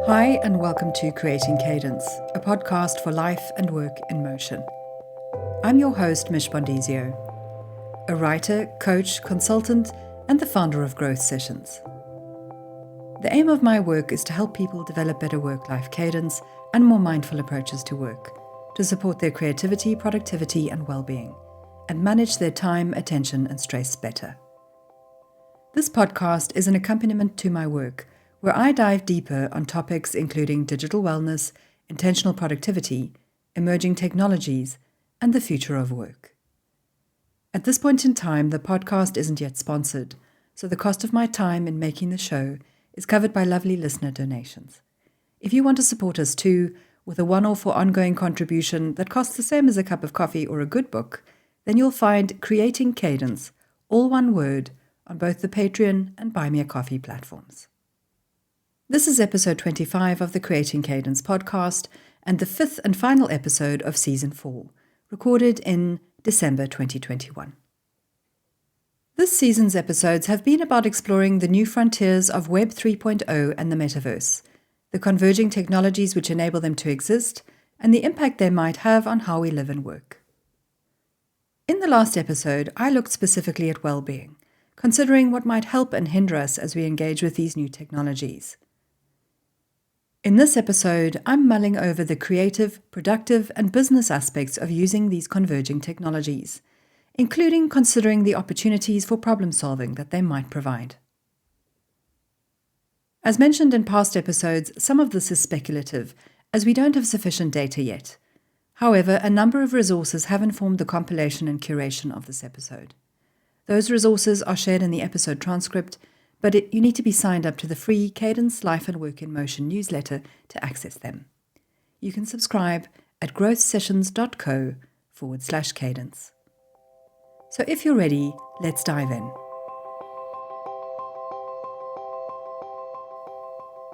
Hi, and welcome to Creating Cadence, a podcast for life and work in motion. I'm your host, Mich Bondesio, a writer, coach, consultant, and the founder of Growth Sessions. The aim of my work is to help people develop better work-life cadence and more mindful approaches to work, to support their creativity, productivity, and well-being, and manage their time, attention, and stress better. This podcast is an accompaniment to my work, where I dive deeper on topics including digital wellness, intentional productivity, emerging technologies, and the future of work. At this point in time, the podcast isn't yet sponsored, so the cost of my time in making the show is covered by lovely listener donations. If you want to support us too, with a one-off or ongoing contribution that costs the same as a cup of coffee or a good book, then you'll find Creating Cadence, all one word, on both the Patreon and Buy Me a Coffee platforms. This is episode 25 of the Creating Cadence podcast and the fifth and final episode of season 4, recorded in December 2021. This season's episodes have been about exploring the new frontiers of Web 3.0 and the Metaverse, the converging technologies which enable them to exist, and the impact they might have on how we live and work. In the last episode, I looked specifically at well-being, considering what might help and hinder us as we engage with these new technologies. In this episode, I'm mulling over the creative, productive, and business aspects of using these converging technologies, including considering the opportunities for problem solving that they might provide. As mentioned in past episodes, some of this is speculative, as we don't have sufficient data yet. However, a number of resources have informed the compilation and curation of this episode. Those resources are shared in the episode transcript, but you need to be signed up to the free Cadence Life and Work in Motion newsletter to access them. You can subscribe at growthsessions.co/cadence. So if you're ready, let's dive in.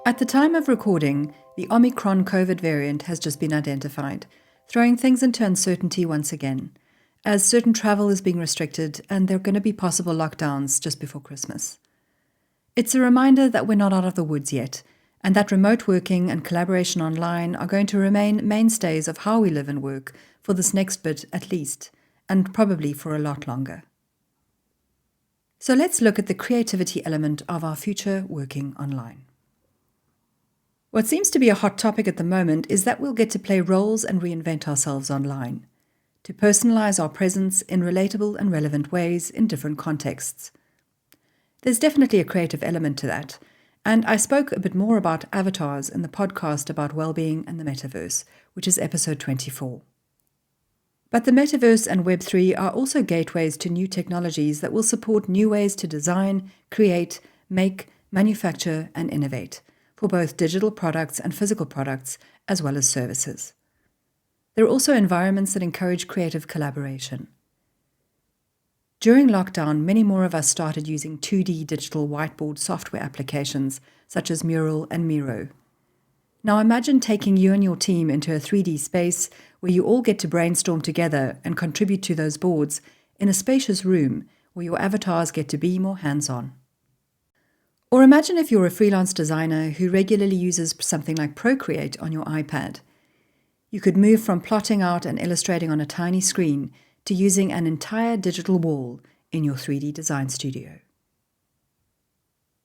At the time of recording, the Omicron COVID variant has just been identified, throwing things into uncertainty once again, as certain travel is being restricted and there are going to be possible lockdowns just before Christmas. It's a reminder that we're not out of the woods yet, and that remote working and collaboration online are going to remain mainstays of how we live and work for this next bit at least, and probably for a lot longer. So let's look at the creativity element of our future working online. What seems to be a hot topic at the moment is that we'll get to play roles and reinvent ourselves online, to personalize our presence in relatable and relevant ways in different contexts. There's definitely a creative element to that, and I spoke a bit more about avatars in the podcast about Wellbeing and the Metaverse, which is episode 24. But the Metaverse and Web3 are also gateways to new technologies that will support new ways to design, create, make, manufacture, and innovate for both digital products and physical products, as well as services. There are also environments that encourage creative collaboration. During lockdown, many more of us started using 2D digital whiteboard software applications such as Mural and Miro. Now imagine taking you and your team into a 3D space where you all get to brainstorm together and contribute to those boards in a spacious room where your avatars get to be more hands-on. Or imagine if you're a freelance designer who regularly uses something like Procreate on your iPad. You could move from plotting out and illustrating on a tiny screen to using an entire digital wall in your 3D design studio.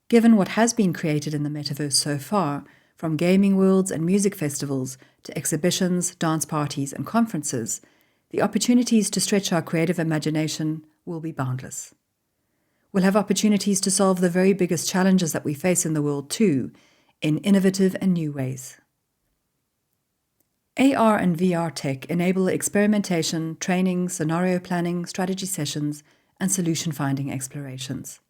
Given what has been created in the Metaverse so far, from gaming worlds and music festivals to exhibitions, dance parties, and conferences, the opportunities to stretch our creative imagination will be boundless. We'll have opportunities to solve the very biggest challenges that we face in the world too, in innovative and new ways. AR and VR tech enable experimentation, training, scenario planning, strategy sessions, and solution-finding explorations.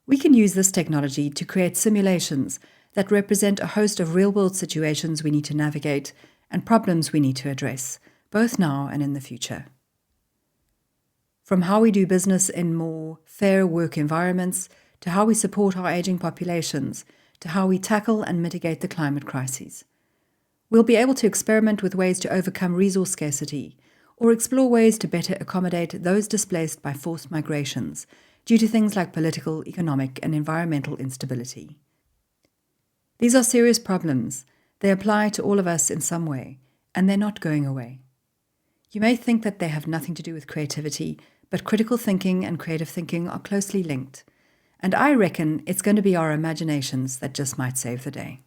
We can use this technology to create simulations that represent a host of real-world situations we need to navigate and problems we need to address, both now and in the future. From how we do business in more fair work environments, to how we support our aging populations, to how we tackle and mitigate the climate crises. We'll be able to experiment with ways to overcome resource scarcity or explore ways to better accommodate those displaced by forced migrations due to things like political, economic, and environmental instability. These are serious problems. They apply to all of us in some way, and they're not going away. You may think that they have nothing to do with creativity, but critical thinking and creative thinking are closely linked. And I reckon it's going to be our imaginations that just might save the day.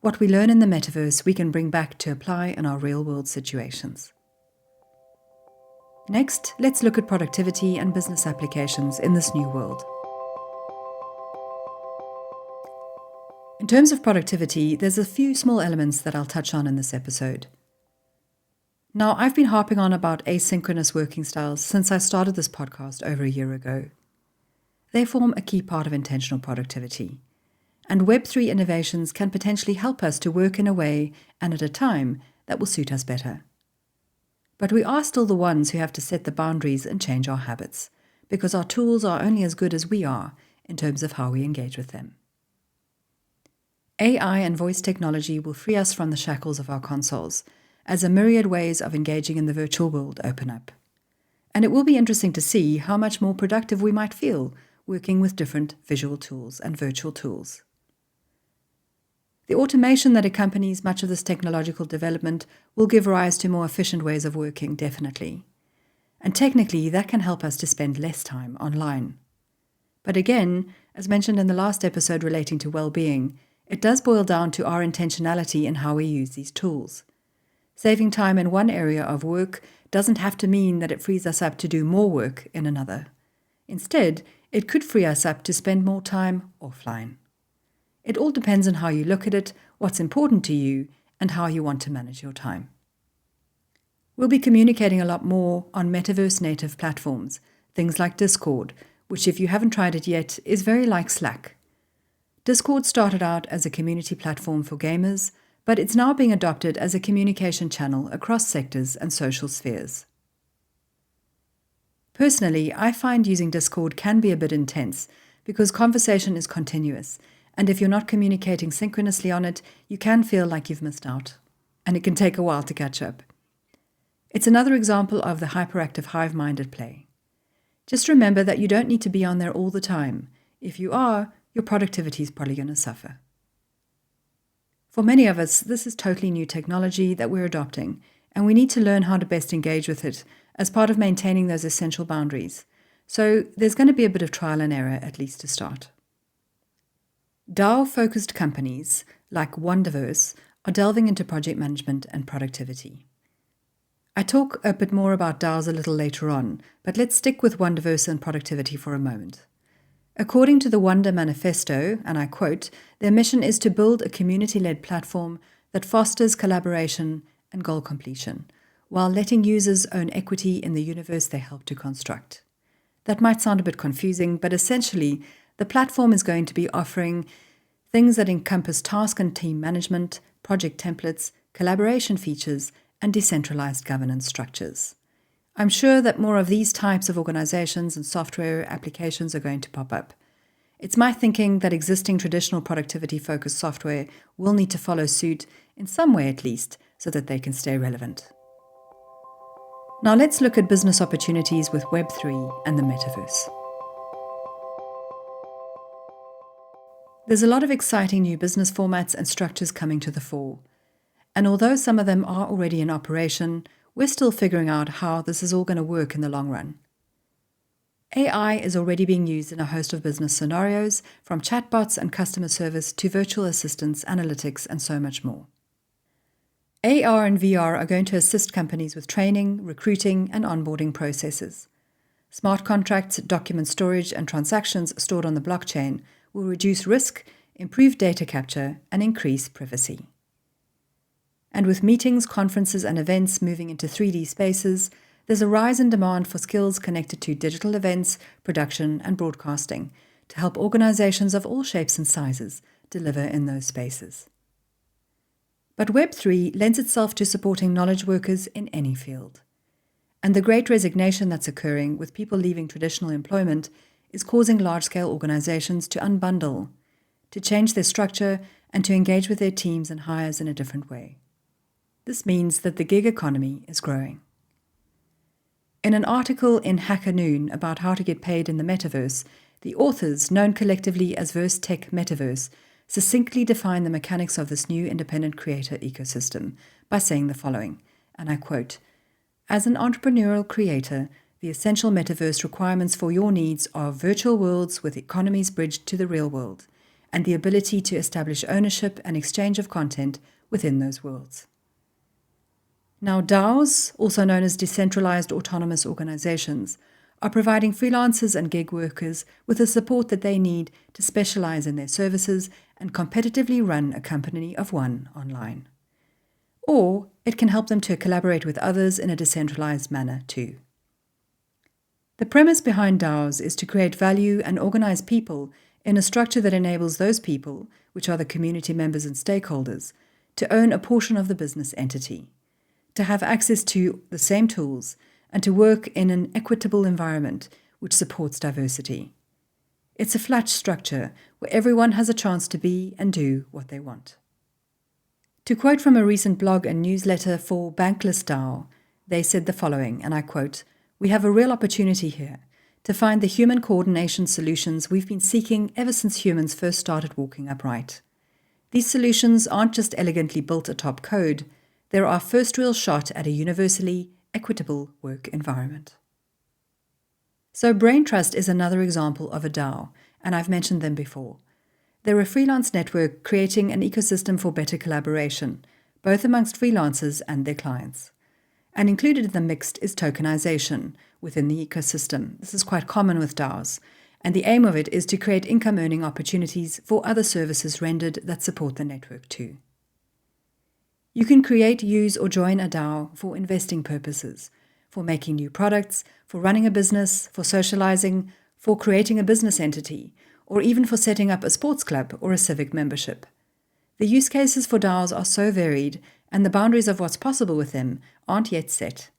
What we learn in the metaverse, we can bring back to apply in our real-world situations. Next, let's look at productivity and business applications in this new world. In terms of productivity, there's a few small elements that I'll touch on in this episode. Now, I've been harping on about asynchronous working styles since I started this podcast over a year ago. They form a key part of intentional productivity. And Web3 innovations can potentially help us to work in a way and at a time that will suit us better. But we are still the ones who have to set the boundaries and change our habits, because our tools are only as good as we are in terms of how we engage with them. AI and voice technology will free us from the shackles of our consoles, as a myriad ways of engaging in the virtual world open up. And it will be interesting to see how much more productive we might feel working with different visual tools and virtual tools. The automation that accompanies much of this technological development will give rise to more efficient ways of working, definitely. And technically, that can help us to spend less time online. But again, as mentioned in the last episode relating to well-being, it does boil down to our intentionality in how we use these tools. Saving time in one area of work doesn't have to mean that it frees us up to do more work in another. Instead, it could free us up to spend more time offline. It all depends on how you look at it, what's important to you, and how you want to manage your time. We'll be communicating a lot more on Metaverse native platforms, things like Discord, which if you haven't tried it yet, is very like Slack. Discord started out as a community platform for gamers, but it's now being adopted as a communication channel across sectors and social spheres. Personally, I find using Discord can be a bit intense because conversation is continuous, and if you're not communicating synchronously on it, you can feel like you've missed out, and it can take a while to catch up. It's another example of the hyperactive hive-mind at play. Just remember that you don't need to be on there all the time. If you are, your productivity is probably going to suffer. For many of us, this is totally new technology that we're adopting, and we need to learn how to best engage with it as part of maintaining those essential boundaries. So there's going to be a bit of trial and error, at least to start. DAO-focused companies like Wonderverse are delving into project management and productivity. I talk a bit more about DAOs a little later on, but let's stick with Wonderverse and productivity for a moment. According to the Wonder Manifesto, and I quote, their mission is to build a community-led platform that fosters collaboration and goal completion, while letting users own equity in the universe they help to construct. That might sound a bit confusing, but essentially, the platform is going to be offering things that encompass task and team management, project templates, collaboration features, and decentralized governance structures. I'm sure that more of these types of organizations and software applications are going to pop up. It's my thinking that existing traditional productivity-focused software will need to follow suit, in some way at least, so that they can stay relevant. Now let's look at business opportunities with Web3 and the Metaverse. There's a lot of exciting new business formats and structures coming to the fore. And although some of them are already in operation, we're still figuring out how this is all going to work in the long run. AI is already being used in a host of business scenarios, from chatbots and customer service to virtual assistants, analytics, and so much more. AR and VR are going to assist companies with training, recruiting, and onboarding processes. Smart contracts, document storage, and transactions stored on the blockchain will reduce risk, improve data capture, and increase privacy. And with meetings, conferences, and events moving into 3D spaces, there's a rise in demand for skills connected to digital events, production, and broadcasting to help organizations of all shapes and sizes deliver in those spaces. But Web3 lends itself to supporting knowledge workers in any field. And the great resignation that's occurring with people leaving traditional employment is causing large-scale organizations to unbundle, to change their structure, and to engage with their teams and hires in a different way. This means that the gig economy is growing. In an article in Hacker Noon about how to get paid in the Metaverse, the authors, known collectively as Verse Tech Metaverse, succinctly define the mechanics of this new independent creator ecosystem by saying the following, and I quote, "As an entrepreneurial creator, the essential metaverse requirements for your needs are virtual worlds with economies bridged to the real world, and the ability to establish ownership and exchange of content within those worlds." Now, DAOs, also known as decentralized autonomous organizations, are providing freelancers and gig workers with the support that they need to specialize in their services and competitively run a company of one online. Or it can help them to collaborate with others in a decentralized manner too. The premise behind DAOs is to create value and organize people in a structure that enables those people, which are the community members and stakeholders, to own a portion of the business entity, to have access to the same tools, and to work in an equitable environment which supports diversity. It's a flat structure where everyone has a chance to be and do what they want. To quote from a recent blog and newsletter for Bankless DAO, they said the following, and I quote, "We have a real opportunity here to find the human coordination solutions we've been seeking ever since humans first started walking upright. These solutions aren't just elegantly built atop code, they're our first real shot at a universally equitable work environment." So Brain Trust is another example of a DAO, and I've mentioned them before. They're a freelance network creating an ecosystem for better collaboration, both amongst freelancers and their clients. And included in the mix is tokenization within the ecosystem. This is quite common with DAOs, and the aim of it is to create income-earning opportunities for other services rendered that support the network too. You can create, use, or join a DAO for investing purposes, for making new products, for running a business, for socializing, for creating a business entity, or even for setting up a sports club or a civic membership. The use cases for DAOs are so varied, and the boundaries of what's possible with them aren't yet set.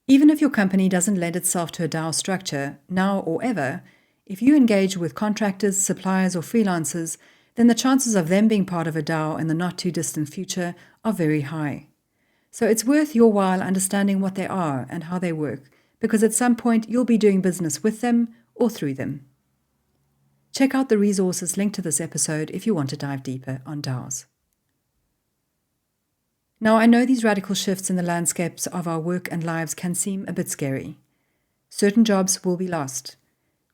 Even if your company doesn't lend itself to a DAO structure, now or ever, if you engage with contractors, suppliers, or freelancers, then the chances of them being part of a DAO in the not-too-distant future are very high. So it's worth your while understanding what they are and how they work, because at some point you'll be doing business with them or through them. Check out the resources linked to this episode if you want to dive deeper on DAOs. Now, I know these radical shifts in the landscapes of our work and lives can seem a bit scary. Certain jobs will be lost.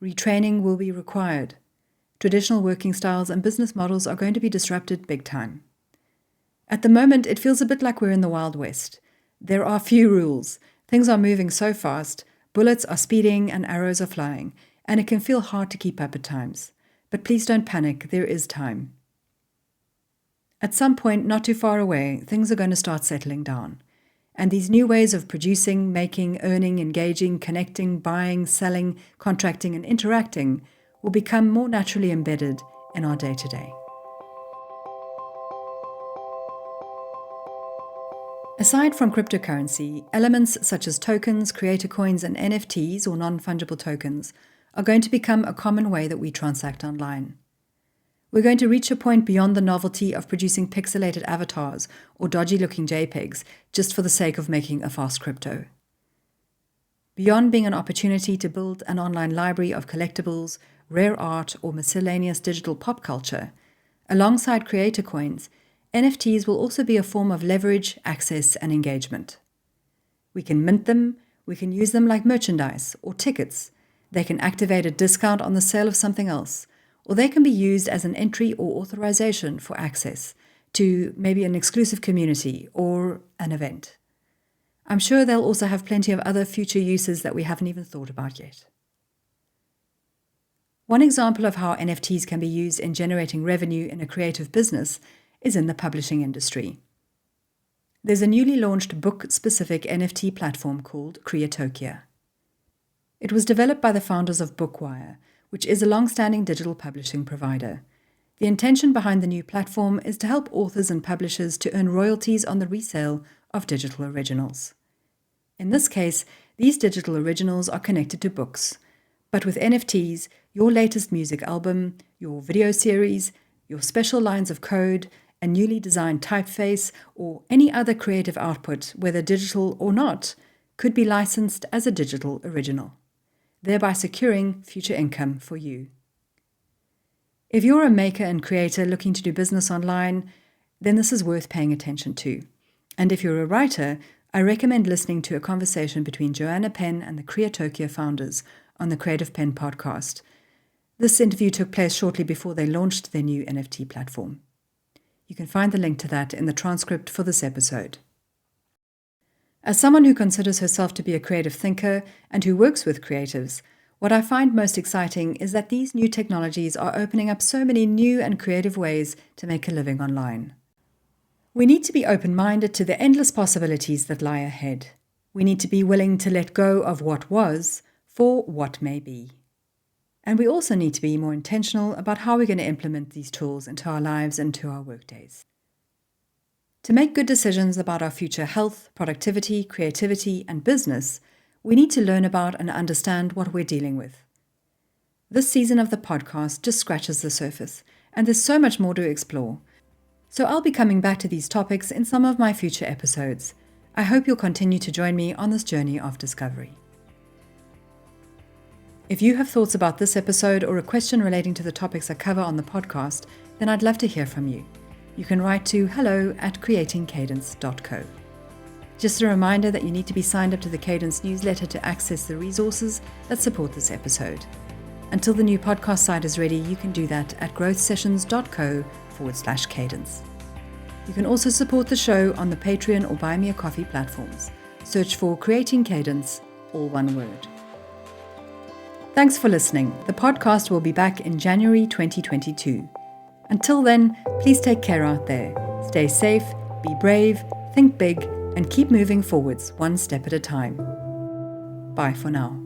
Retraining will be required. Traditional working styles and business models are going to be disrupted big time. At the moment, it feels a bit like we're in the Wild West. There are few rules. Things are moving so fast, bullets are speeding and arrows are flying, and it can feel hard to keep up at times. But please don't panic, there is time. At some point, not too far away, things are going to start settling down. And these new ways of producing, making, earning, engaging, connecting, buying, selling, contracting, and interacting will become more naturally embedded in our day-to-day. Aside from cryptocurrency, elements such as tokens, creator coins, and NFTs, or non-fungible tokens, are going to become a common way that we transact online. We're going to reach a point beyond the novelty of producing pixelated avatars or dodgy-looking JPEGs just for the sake of making a fast crypto. Beyond being an opportunity to build an online library of collectibles, rare art, or miscellaneous digital pop culture, alongside creator coins, NFTs will also be a form of leverage, access, and engagement. We can mint them, we can use them like merchandise or tickets, they can activate a discount on the sale of something else, or they can be used as an entry or authorization for access to maybe an exclusive community or an event. I'm sure they'll also have plenty of other future uses that we haven't even thought about yet. One example of how NFTs can be used in generating revenue in a creative business is in the publishing industry. There's a newly launched book-specific NFT platform called Creatopia. It was developed by the founders of Bookwire, which is a long-standing digital publishing provider. The intention behind the new platform is to help authors and publishers to earn royalties on the resale of digital originals. In this case, these digital originals are connected to books. But with NFTs, your latest music album, your video series, your special lines of code, a newly designed typeface, or any other creative output, whether digital or not, could be licensed as a digital original, thereby securing future income for you. If you're a maker and creator looking to do business online, then this is worth paying attention to. And if you're a writer, I recommend listening to a conversation between Joanna Penn and the Creatopia founders on the Creative Penn podcast. This interview took place shortly before they launched their new NFT platform. You can find the link to that in the transcript for this episode. As someone who considers herself to be a creative thinker and who works with creatives, what I find most exciting is that these new technologies are opening up so many new and creative ways to make a living online. We need to be open-minded to the endless possibilities that lie ahead. We need to be willing to let go of what was for what may be. And we also need to be more intentional about how we're going to implement these tools into our lives and to our workdays. To make good decisions about our future health, productivity, creativity, and business, we need to learn about and understand what we're dealing with. This season of the podcast just scratches the surface, and there's so much more to explore. So I'll be coming back to these topics in some of my future episodes. I hope you'll continue to join me on this journey of discovery. If you have thoughts about this episode or a question relating to the topics I cover on the podcast, then I'd love to hear from you. You can write to hello@creatingcadence.co. Just a reminder that you need to be signed up to the Cadence newsletter to access the resources that support this episode. Until the new podcast site is ready, you can do that at growthsessions.co/cadence. You can also support the show on the Patreon or Buy Me a Coffee platforms. Search for Creating Cadence, all one word. Thanks for listening. The podcast will be back in January 2022. Until then, please take care out there. Stay safe, be brave, think big, and keep moving forwards one step at a time. Bye for now.